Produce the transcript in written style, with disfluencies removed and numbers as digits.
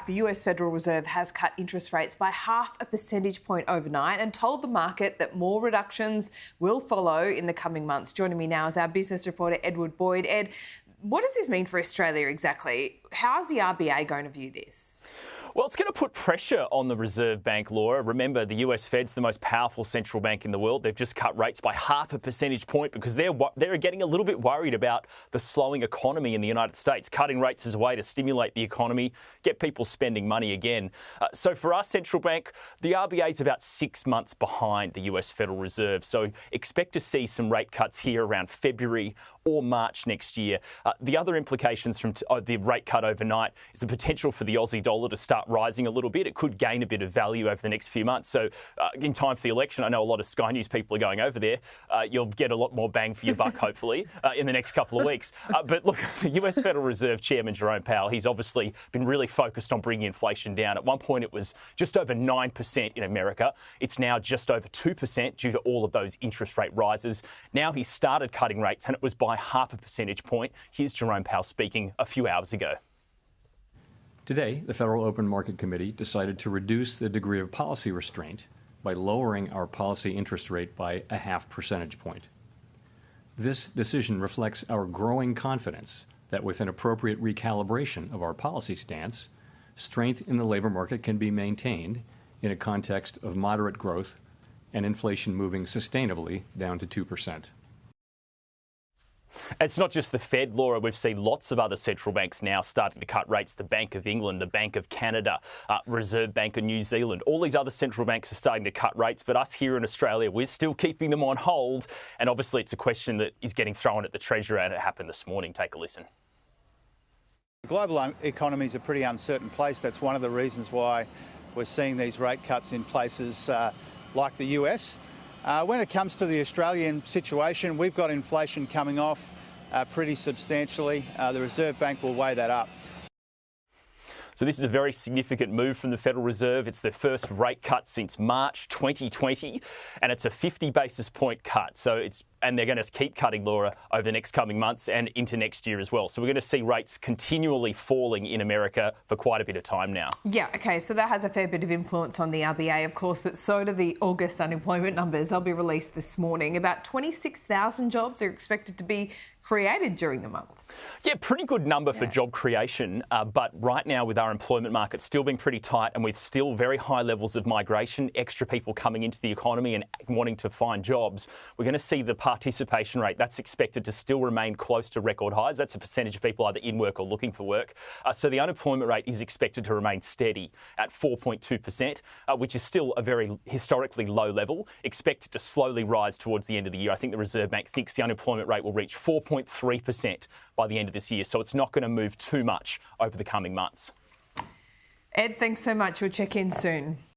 the US Federal Reserve has cut interest rates by 0.5 percentage point overnight and told the market that more reductions will follow in the coming months. Joining me now is our business reporter, Edward Boyd. Ed, what does this mean for Australia exactly? How's the RBA going to view this? Well, it's going to put pressure on the Reserve Bank, Laura. Remember, the US Fed's the most powerful central bank in the world. They've just cut rates by 0.5 percentage point because they're getting a little bit worried about the slowing economy in the United States. Cutting rates is a way to stimulate the economy, get people spending money again. So for our central bank, the RBA is about 6 months behind the US Federal Reserve. So expect to see some rate cuts here around February or March next year. The other implications from the rate cut overnight is the potential for the Aussie dollar to start rising a little bit. It could gain a bit of value over the next few months. So in time for the election, I know a lot of Sky News people are going over there. You'll get a lot more bang for your buck, hopefully, in the next couple of weeks. But look, the US Federal Reserve Chairman Jerome Powell, he's obviously been really focused on bringing inflation down. At one point, it was just over 9% in America. It's now just over 2% due to all of those interest rate rises. Now he's started cutting rates, and it was by 0.5 percentage point. Here's Jerome Powell speaking a few hours ago. Today, the Federal Open Market Committee decided to reduce the degree of policy restraint by lowering our policy interest rate by 0.5 percentage point. This decision reflects our growing confidence that with an appropriate recalibration of our policy stance, strength in the labor market can be maintained in a context of moderate growth and inflation moving sustainably down to 2%. It's not just the Fed, Laura. We've seen lots of other central banks now starting to cut rates. The Bank of England, the Bank of Canada, Reserve Bank of New Zealand. All these other central banks are starting to cut rates, but us here in Australia, we're still keeping them on hold. And obviously, it's a question that is getting thrown at the Treasurer, and it happened this morning. Take a listen. The global economy is a pretty uncertain place. That's one of the reasons why we're seeing these rate cuts in places like the US. When it comes to the Australian situation, we've got inflation coming off pretty substantially. The Reserve Bank will weigh that up. So this is a very significant move from the Federal Reserve. It's their first rate cut since March 2020, and it's a 50 basis point cut. And they're going to keep cutting, Laura, over the next coming months and into next year as well. So we're going to see rates continually falling in America for quite a bit of time now. Yeah, OK, so that has a fair bit of influence on the RBA, of course, but so do the August unemployment numbers. They'll be released this morning. About 26,000 jobs are expected to be created during the month. Yeah, pretty good number for job creation. But right now, with our employment market still being pretty tight and with still very high levels of migration, extra people coming into the economy and wanting to find jobs, we're going to see the participation rate. That's expected to still remain close to record highs. That's a percentage of people either in work or looking for work. So the unemployment rate is expected to remain steady at 4.2%, which is still a very historically low level, expected to slowly rise towards the end of the year. I think the Reserve Bank thinks the unemployment rate will reach 4.3% by the end of this year. So it's not going to move too much over the coming months. Ed, thanks so much. We'll check in soon.